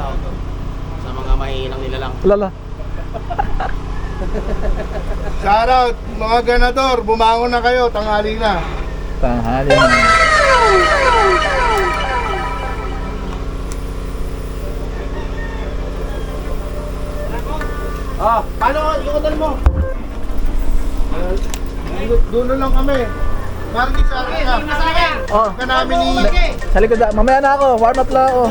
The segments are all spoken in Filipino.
tawag doon. Sa mga mahihinang nilalang. Lala. Shoutout mga ganador, bumangon na kayo, tanghali na. Tanghali na. Paano yung hotel mo? Dulo lang kami. Marky sa akin ka. Oh, Ka namin ni... sa likod na. Mamaya na ako. Warm up lang ako.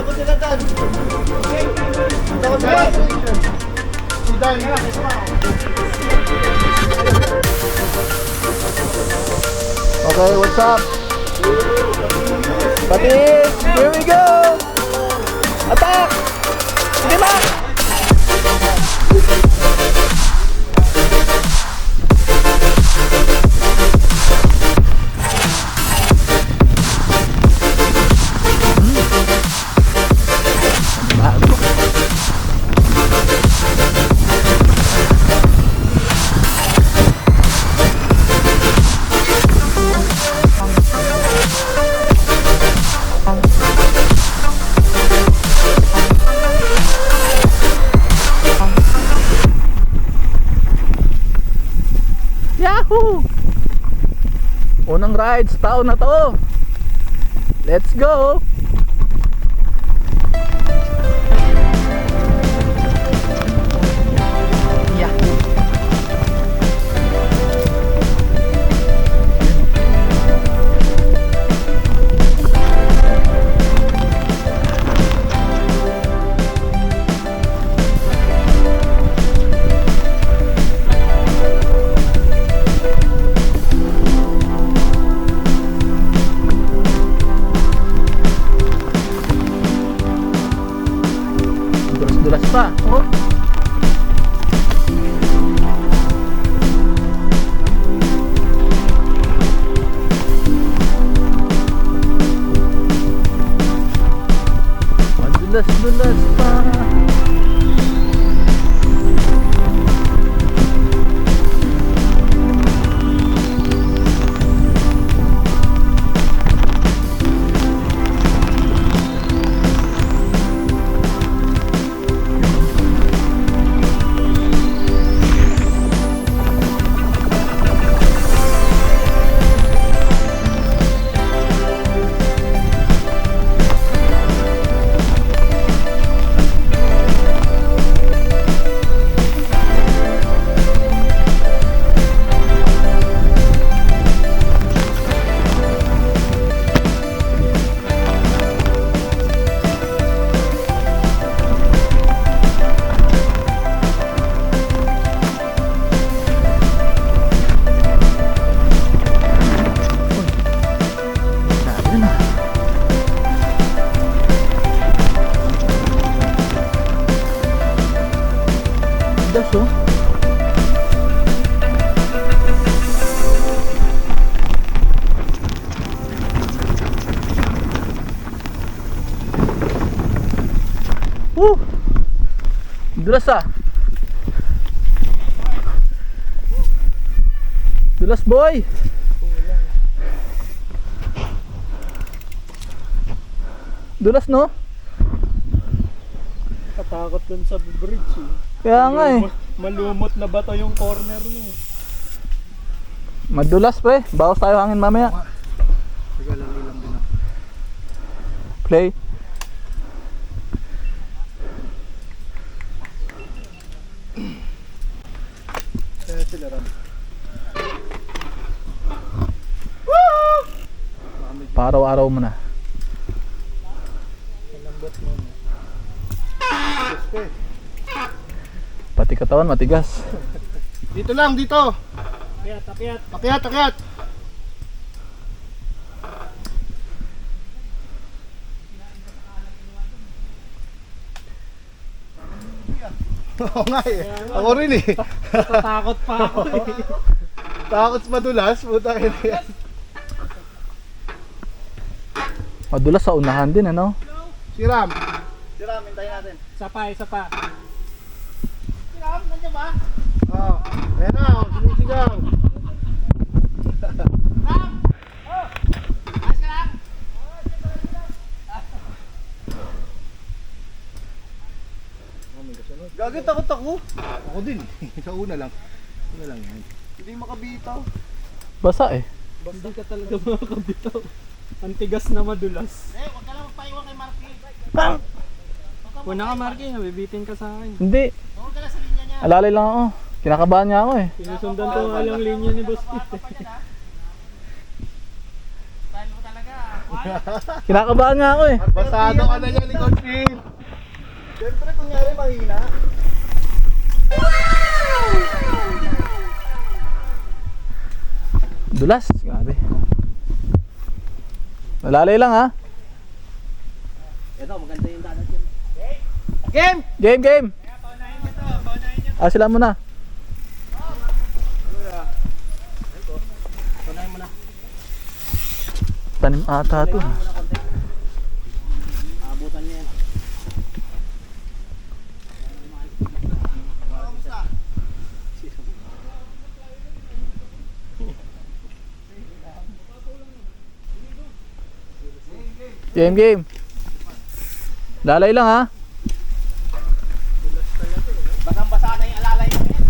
Si Dan. Okay, what's up? Patis! Here we go! Attack! Sige ba? Yahoo! Unang ride sa taon na to. Let's go! Yahoo! Dulas pa. Oh. Madulas-dulas pa. Das oh. Dulas ah. Dulas boy. Dulas no? Katakot dun sa bridge eh. Kaya nga eh. Malumot na bato yung corner mo. Madulas pre. Bawas tayo hangin mamaya. Sige lang ilang din ako. Play. Kaya sila ram. Paraw-araw mo na. Malambot mo. Pati katawan matigas. Dito lang, dito. Akyat, akyat. Akyat, akyat. Oo nga eh. Ako rin eh. Natatakot pa ako eh. Takot sa madulas, puta yan. Madulas sa unahan din ano. Si Ram. Si Ram, hintayin natin. Isa pa, isa pa. Si Ram, nandiyan ba? Oo. Ayan na, sumisigaw. Ram! Oh! Ayos ka lang? may kasunod. Gagi, takot ako. Ako din. Sa una lang. Una lang yan. Hindi makabitaw. Basa eh. Hindi ka talaga makakabitaw. Ang tigas na madulas. Eh, huwag ka lang magpaiwan kay Marky. Una ka, Marky, nabibitin ka sa akin. Hindi. Huwag ka lang sa linya niya. Alalay lang ako. Kinakabahan niya ako eh. Sinusundan ko nga lang linya ni Boss Pete. Style mo talaga. Kinakabahan nga ako eh. Basado ka na yan, Coach Phil. Siyempre, kunyari mahina. Dulas. Grabe. Alalay lang ha. Ito, maganda yung daan natin. Game! Game, game. Ah, sila muna. Tunahin mo na. Tanim ata to. Abutan niya yan. Game, game. Lalay lang ha. Basang-basa na yung alalay mo yan.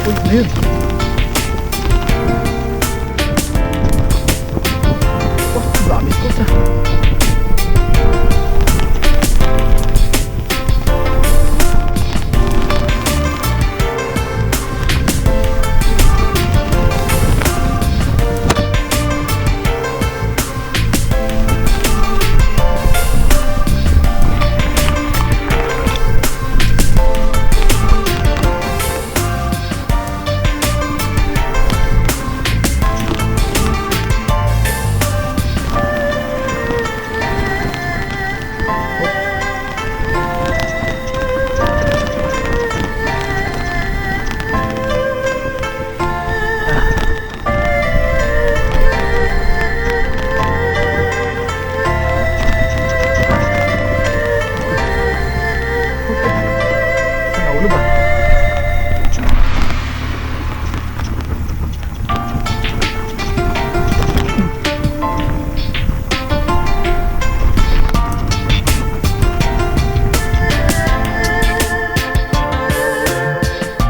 Uy, ano yun? Wah, dami ko sa. Nahulog ah.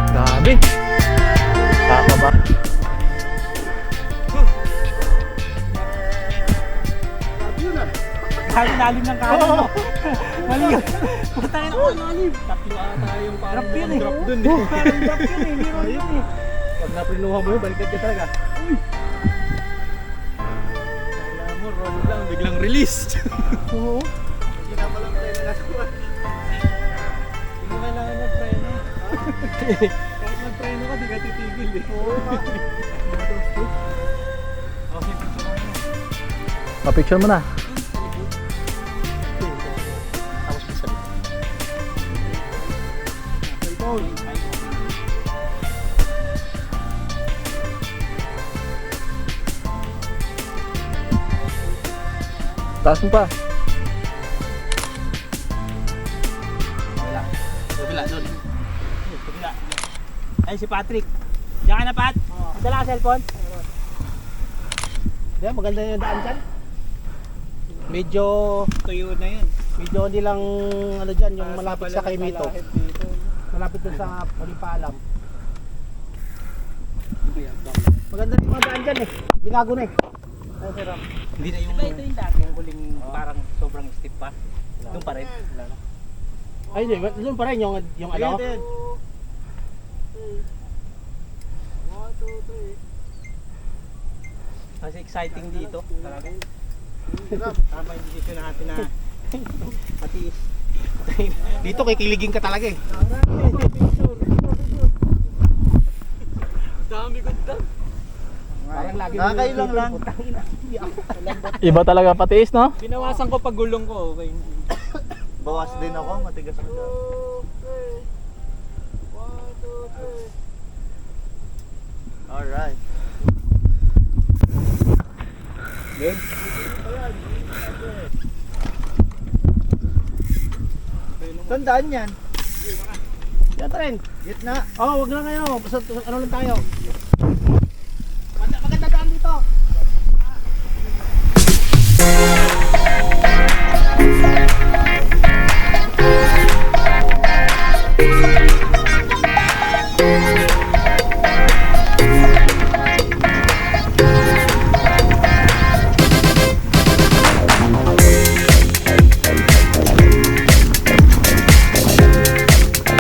Grabe. Kakaba. Lalim ng kanan mo. Mali yun. Putangin ako, lalim. Tatlo ata yung parang Drop yun eh. drop dun eh. Parang drop yun eh, hindi roll yun eh. Pag naprinuha mo yun, baliktad ka talaga. Kala mo, roll lang, biglang release. Oo. Hindi na palang preno na tuwa. Hindi mo kailangan mag-preno. Kahit mag-preno ka, di ka titigil eh. Oo nga. Okay, picture mo. Pa-picture mo na. Tapos may sabi. Cellphone. Taas mo pa. Kabila, doon. Ay, si Patrick. Diyan ka na, Pat. Dala ka cellphone. Di ba, maganda yung daan dyan. Medyo, Tuyo na yun. medyo hindi lang ano dyan, yung malapit sa kay Mito. Malapit dun sa Palipalam. Maganda yung mga daan dyan eh. Binago na eh. Ay, sir Ram. Hindi na yung... Ito yung dati, yung huling parang sobrang steep pa. Doon pa rin. Ay, hindi. Doon pa rin yung ano. Kasi exciting dito. Talaga. Tama yung decision natin na matiis. Dito kikiligin ka talaga eh. Dami ganda. Parang lagi Nakakailang lang. Iba talaga patiis, no? Binawasan ko pag gulong ko, okay. Bawas din ako, matigas na daw. Alright. Game. Tandaan yan. Yan tren. Gitna. Oh, wag lang kayo. Basta ano lang tayo. Maganda daan dito.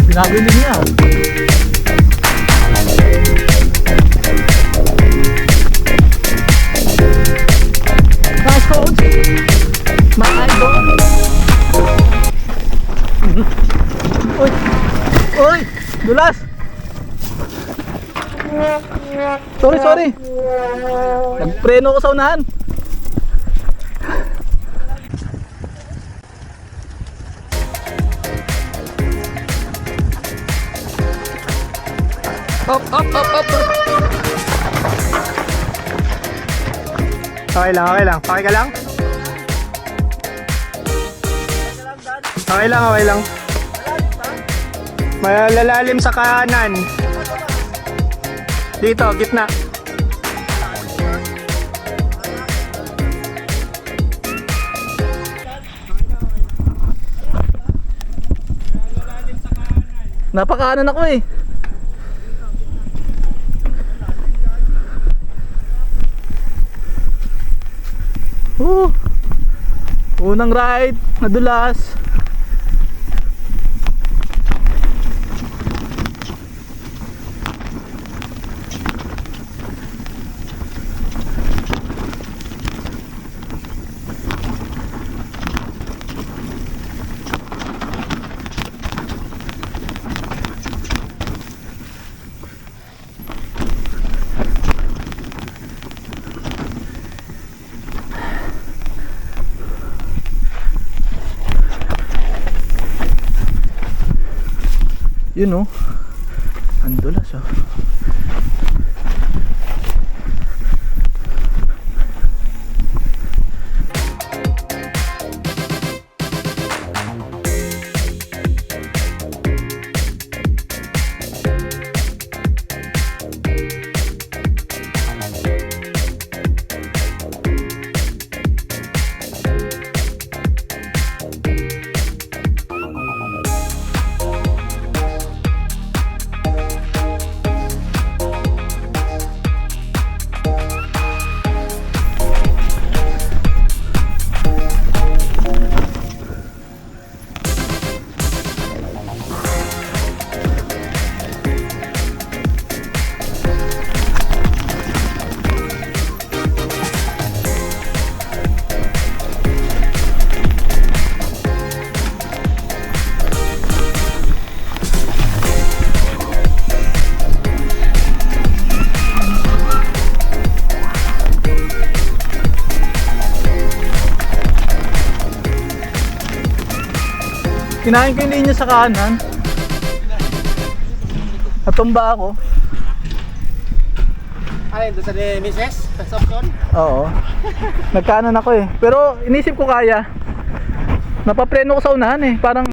Ginagawa niya. Nice coach. My idol. Uy! Uy! Dulas! Sorry. Nagpreno ko sa unahan. Up. Okay lang. Okay ka lang? Okay lang. Malalalim sa kanan. Dito, gitna. Napakaanan ako eh. Unang ride, nadulas. Yun oh. Ang dulas oh. Kinain ko yung linya sa kanan. Natumba ako. Ano yun? Doon sa ni Mrs.? Sa Sobson? Oo. Nagkanan ako eh. Pero inisip ko kaya. Napapreno ko sa unahan eh. Parang